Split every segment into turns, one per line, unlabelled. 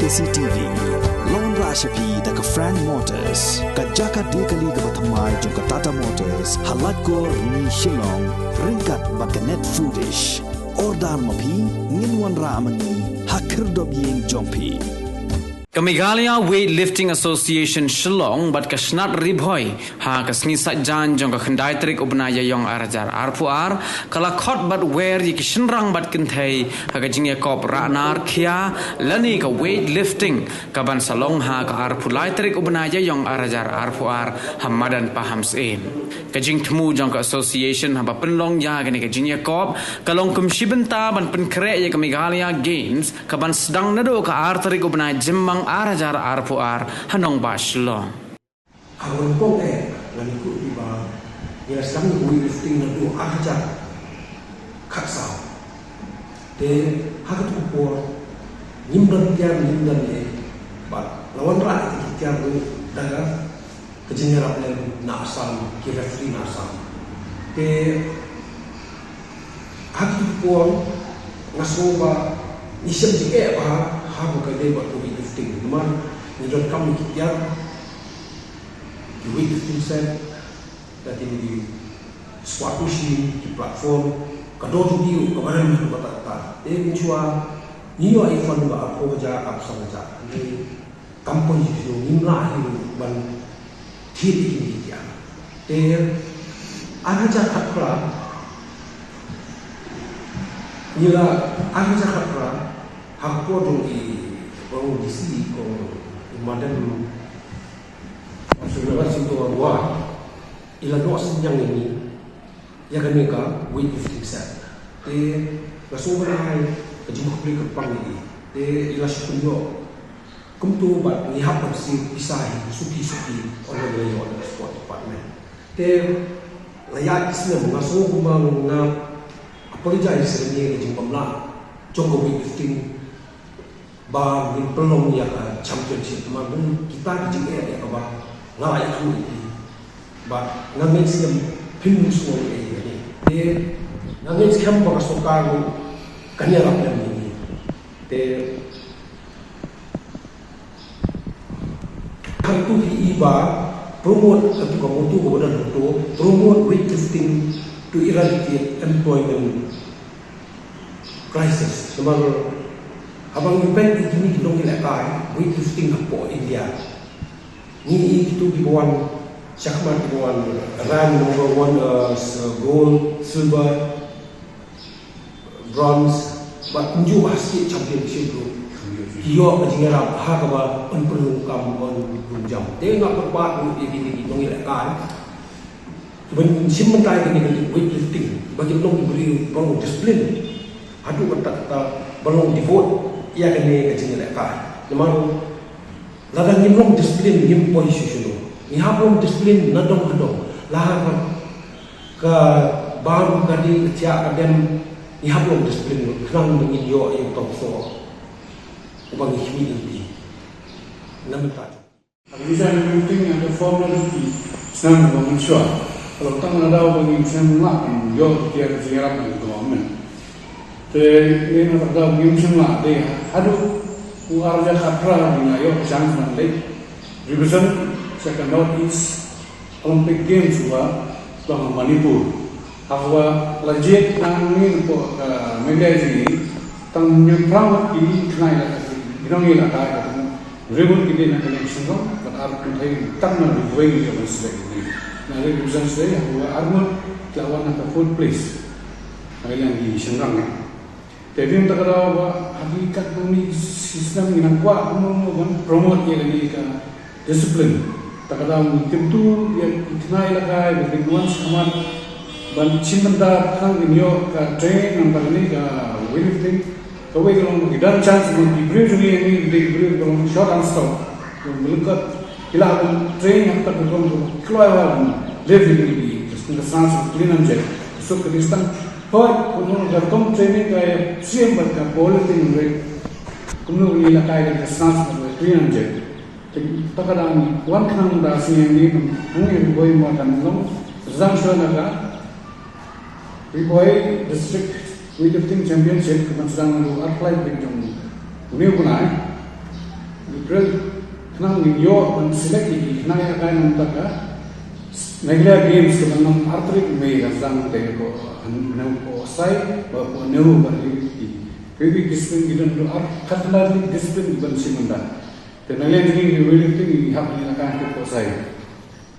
KCTV Lon Rashapi daga Frank Motors kajaka dekali ga bathamai jong Tata Motors halat ko ni Shillong ringkat bakanet foodish ordal mapi nginwan ramani hakir dobyeng jongpi
Kamigalia Weightlifting Association Shillong bat kasnat ribhoi ha kasngi satjan jong ka khandai trik ubnaya yong arajar arpuar kala khot bat wer yi kishnrang bat kinthai ha ka jingya kop ranar khia lani ka weightlifting ka ban salong ha ka arpulai trik ubnaya yong arajar arpuar hamadan paham sen ka jing thmu jong ka association ha ba penlong ya ka ni ka jingya kop kalong kum shibenta ban pen kre ya Kamigalia Games ka ban sedang nado ka artrik ubnaya jemmang arajar arpuar hanong baslong
awon ko ngani ku tiba ya sang weightlifting na do arajar khaksa te hagat ko por nimdan le ba lawan ra ti tiar do daga kejengerap le na asam kira free na asam te hagat ko por ngasoba nisem jike ba ha ko ka de ba to teman ni dot kami kiar di weightlifting set dan di squat machine di platform kado tu dia kemarin tu kata mencua ni yo ifan ba apa kerja apa sahaja ni kampung itu nimla hidup ban tiap ini dia aja khatra nila aja khatra hakpo dong kalau di sini kalau imadan saudara sinto gua ila doa senjang ini ya kan mereka weightlifting set langsung berai kejumlah beli kepang ini ila syukur kumtu bat lihat si pisah suki oleh beliau oleh sport department layak Islam langsung kumang apa kerja Islam ni jumpa lah jonggo weightlifting ba ni pelong ya championship ma kita di JE ya ba ngalai tu ini ba ngambil sim pin semua ini ngambil skam ba sokar kanya lap ini hal tu iba promote atau komutu kemudian itu promote weightlifting to eradicate employment crisis sebagai abang event itu ni kita nak kai weightlifting apa India ni itu dibuat syakmat dibuat run number 1 gold silver bronze but unjuk hasil championship tu dia penjara ha ka ba perlu kam jam tengok berbuat ini kita nak kai ben simmentai ni weightlifting bagi long beri long disiplin adu kata belum devote ia kena kecil lekar. Namun, ladang nimlong disiplin nim posisi ni habong disiplin nadong. Lah ke baru kadi kecak kadem ni habong disiplin kerang mengin yo yang tongso. Ubang himi ini. Namun tak.
Bisa penting ada formality senang mengucap. Kalau tang ada ubang senang yo dia ziarah dengan government. Ini nak tahu gimana lah deh. Aduh, warga khatra ni ayo chance nanti. Represent second Northeast Olympic Games juga bang Manipur. Ahwa legit nang ni po media ini tang nyemprang ini kenai lah. Ini ni lah kaya tu. Ribut ini nak connection tu. But arkan thay tang na dibuai dia masih ini. Nah represent saya ahwa armut lawan nak fourth place. Kalian di Shengrang ni. Tapi yang tak ada apa hakikat kami sistem yang kuat mengumpulkan promote yang ini ke disiplin. Tak ada tentu yang kenai lakai berlingkungan sekamat dan cinta kan inyo ke train antara ini ke weightlifting. Kau kalau kita chance diberi juga ini diberi kalau short and stop. Melihat bila train yang tak betul keluar level ini terus kita sangat clean and jet. So kedistan Kalau dalam training kaya siam berkat boleh tinggal, kemudian ini lah kaya kita sans berkeliling je. Tak ada ni, wan kenang dasi ini, mungkin boy makan long, zam show naga, boy district weightlifting championship kita sedang lalu apply dengan, ini punai, real kenang ni yo man select di kenang ya kai nam taka Meghalaya games ke dalam artrik me rasang te ko nau ko sai ba ko neu ba di kebi discipline gidan do ar khatla di discipline ban simanda te nale ni weightlifting ni hak ni akan ko sai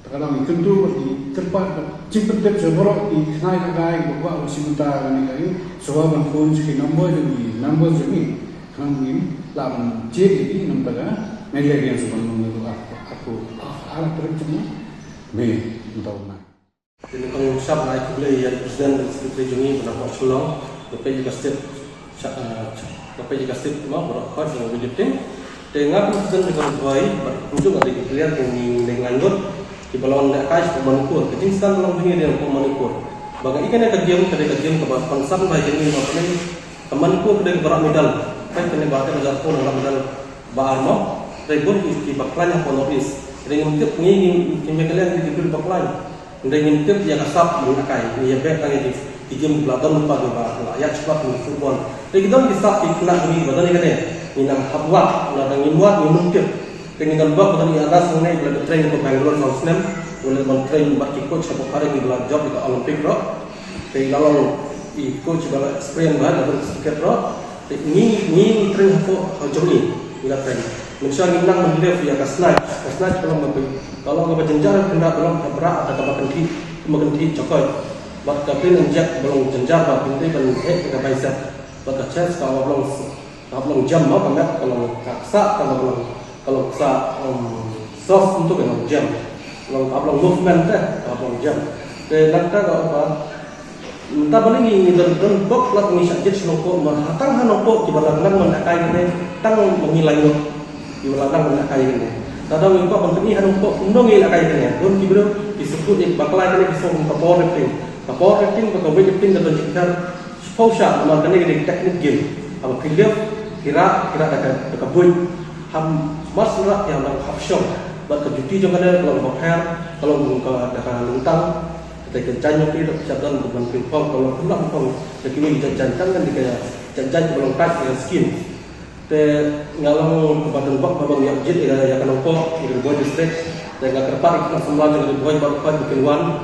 kadang itu tu di tempat cimpet tep seboro di kenai kai bawa simanda ni kayu sebab ban phone ki number ni kenang ni laban je di nam taka Meghalaya games ban ngu aku ala terjemah me tahun.
Jadi kalau siap naik beli yang presiden Sekretari Jungi benar-benar Shillong, lepas juga step mau berkor dengan weightlifting. Dengan presiden dengan baik berkunjung ada kalian yang lanjut di balon nak kai Manipur. Ketinggian balon tinggi dia Manipur. Bagai ikan yang kajian kepada konsen baik ini macam ni Manipur kedai berat medal. Kan kena baca belajar pun dalam medal Baharmo. Rebut di baklanya Ponoris. Dengan tiap ni kalian di dulu baklanya. Dengan tiap dia kasap mengakai. Dia baik lagi di game Platon lupa juga. Ayat cepat di football. Jadi kita bisa iklan ini badan ini kan. Minang habwat, nak ngimuat, minum tiap. Dengan buat badan ini ada sengai bila train ke Bangalore South Slam. Boleh train bagi coach atau hari ini bila job di Olympic rock. Jadi kalau di coach bila experience bahan atau sedikit rock. Ini train apa jomni bila train. Misalnya kita menghilaf ya kasnat kalau kita jenjar kena belum berat ada kemagenti cakap buat kapten injek belum jenjar buat pintu belum kita baisa buat chance kalau belum jam mau kami kalau kaksa kalau kaksa soft untuk yang jam kalau movement kalau jam dan nanti kalau entah boleh ni dan bok lah ni saja seloko mahatang hanoko di balangan mendakai ini tang mengilai di belakang nak kaya ni. Tadau ni kau penting harus kau undang nak kaya ni. Don kibro disebut ni baklai ni disebut power lifting. Power lifting atau weightlifting atau jikar sponsor nama kena jadi teknik game. Apa pilih kira dekat boy ham masra yang nak option. Buat kejuti jangan ada kalau boker kalau dekat lintang kita jangan ni cabang bukan pingpong kalau pulang pong jadi ni jangan kan dia jangan belum kat dengan skin. Te ngalang kepada bak babang yang jid ya kan opo di Boy district dan ngak kerpat ikut semula dengan Boy baru bikin wan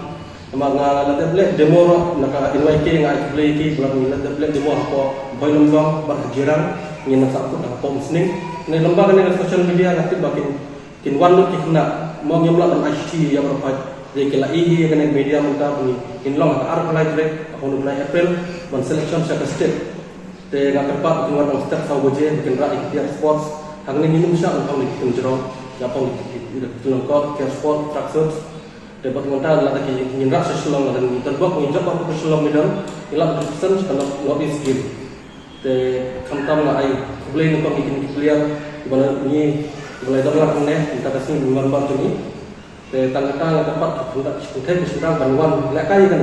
nama ngala tablet demo nak NYK ngak play ki belum ngala tablet demo apa Boy lombang berhajiran ingin nak sakut apa musning ni lembaga ni social media ngak bakin kin wan lu kena mau nyamla dan ICT yang berapa dia kala ihi kan media mentah ni in long ar apply direct on April man selection saka step te ngak kerpat dengan orang step sau boje bikin rak ikhtiar sports hang ni minum syak untuk dikirim jerong japong dikirim kod care sport track suits dapat mental lah lagi ingin rak sesulang dan terbuk menjawab apa sesulang medan ilah berpesan kalau not is skill te kamtam lah ai boleh ni kau bikin clear di mana ni boleh dapat kene kita kasih dengan bantu ni te tangkatan dapat kita kita sedang bantuan lakai kan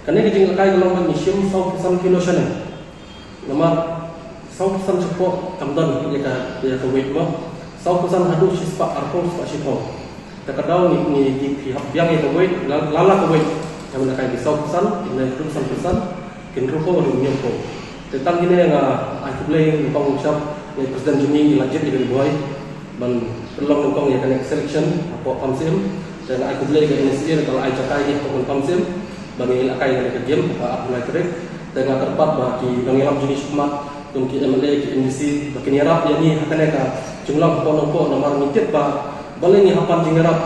kan ni jing lakai gelombang mission sau kilo sana nama sau pesan cepat kamdan dia ke wait mo sau pesan hadu sispa arpol sispa sipho terkadang ni pihak yang itu wait lala ke wait yang nak kai sau pesan ini pesan kin rupo ni nyampo tentang ini yang aku boleh ngong ucap ni presiden Juni lanjut dengan boy ban perlu ngong ya kan selection apa kamsim dan aku boleh ke NSA kalau ai cakai ni pun kamsim bagi lakai dengan game apa trek dengan tempat bagi pengilam jenis mat untuk MLA ke NDC bagi nyerap yang ni akan ada jumlah pokok nomor mitit boleh ni hapan jingerap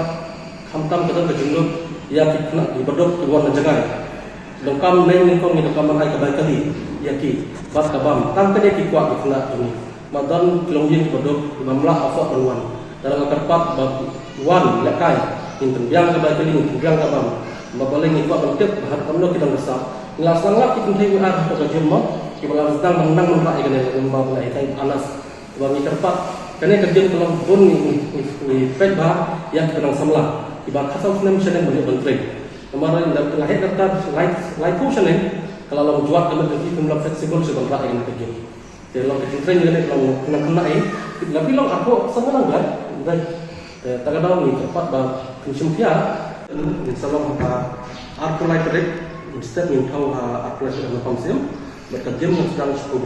hamtam kita berjumlah ya kita dibedok di luar nejangai dokam lain ni kau ni dokam ai kebaik kali ya ki bas kabam tam kene ki kuat kita juni madan kilomjin dibedok mamlah afak perluan dalam tempat wan lakai inten biang kebaik kali biang kabam boleh ni kuat untuk bahar kamno kita besar Ngelas langak kita tengok arah pada jemaah, kita sedang menang merai kan yang lembah mulai kain panas, bagi terpak. Kerana kerja kalau pun ni pet bah yang kita semula, ibarat kasau senam senam boleh benteng. Kemarin lahir kata light potion kalauเราjual kami kerja kita fleksibel sebab merai kan kerja. Jadi kalau kerja train ni kalau kena tapi kalau aku semua kan, baik. Terkadang ni terpak bah konsumsia, insyaallah aku light direct. Instead, we have a pressure on the consumer, but the gym is done to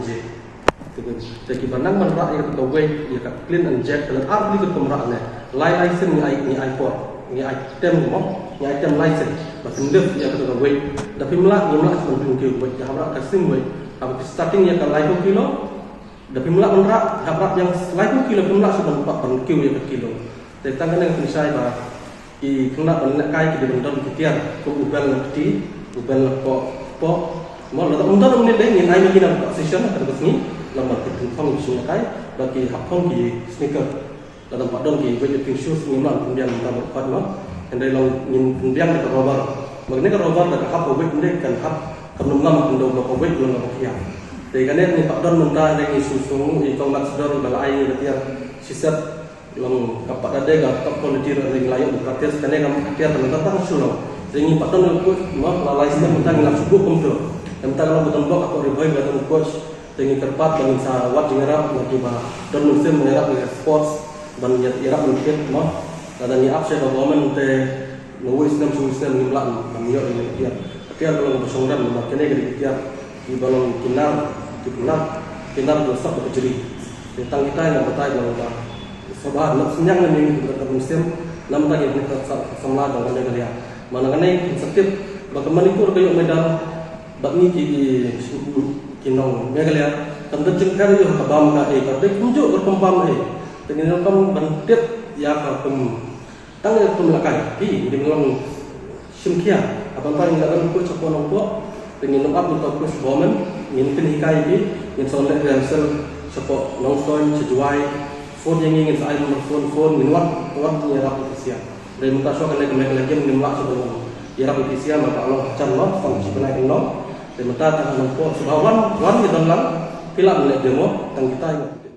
Jadi bandang merak ya ke weight ya ke clean and jerk dan arti ke merak ne license ni iPod ni item mo ni item license bahkan def ya ke weight tapi melak sebelum ke weight ya merak kasing weight apa starting ya ke 50 kilo tapi melak merak merak yang 50 kilo melak sebelum 4 kilo ya ke kilo jadi tangan yang saya bah i kena nak kai ke benton kitiar ke ubal di ubal po mo la benton ni dai ni ai ni nak session ada kesini lambat ketempang di kai bagi hakon di sneaker dalam padon di weight shoes ni man kemudian kita berkuat no andai long nin kemudian kita rover maknanya kan rover dah hap weight ni kan hap kan ngam ndo lo weight lo lo kia jadi kan ni padon mentah dengan susu i tong mak sedor balai dia sisat long kapak ada gak top quality ring layak berkates kan ngam kia tentang sulo jadi padon ko mo lalai sistem mentah ngam subuh komputer mentah kalau beton blok atau ribai beton coach dengan kerpat dengan sawat jengerap lagi bah dan musim mengerap dengan sports dan yerap mungkin no dan ni apa saya government nulis nam nimlan namio ini dia tapi kalau bersongdan makanya gede dia di balong kinar dosak berjeri tentang kita yang betai balong bah sebab nak senyang ni kita musim nam tadi kita semla dengan dia mana kan setiap bagaimana itu kayak medal bakni di kinong megalia tanda cengkar yo kabam ka ka dek unjuk berkembang dengan kam bantet ya ka tang tum lakai di melong simkia abang paling ngaran ko chapon ko dengan up untuk ko bomen ngin kin hikai di ngin sonle rehearsal sapo nong soin sejuai phone yang ingin saya nomor phone ngin wat ni rap ofisia dari muka so kan lagi ngin lak sebelum ya rap ofisia maka Allah can lo fungsi benaik no dan mata tangan nampak sebawan wan di dalam film demo tentang kita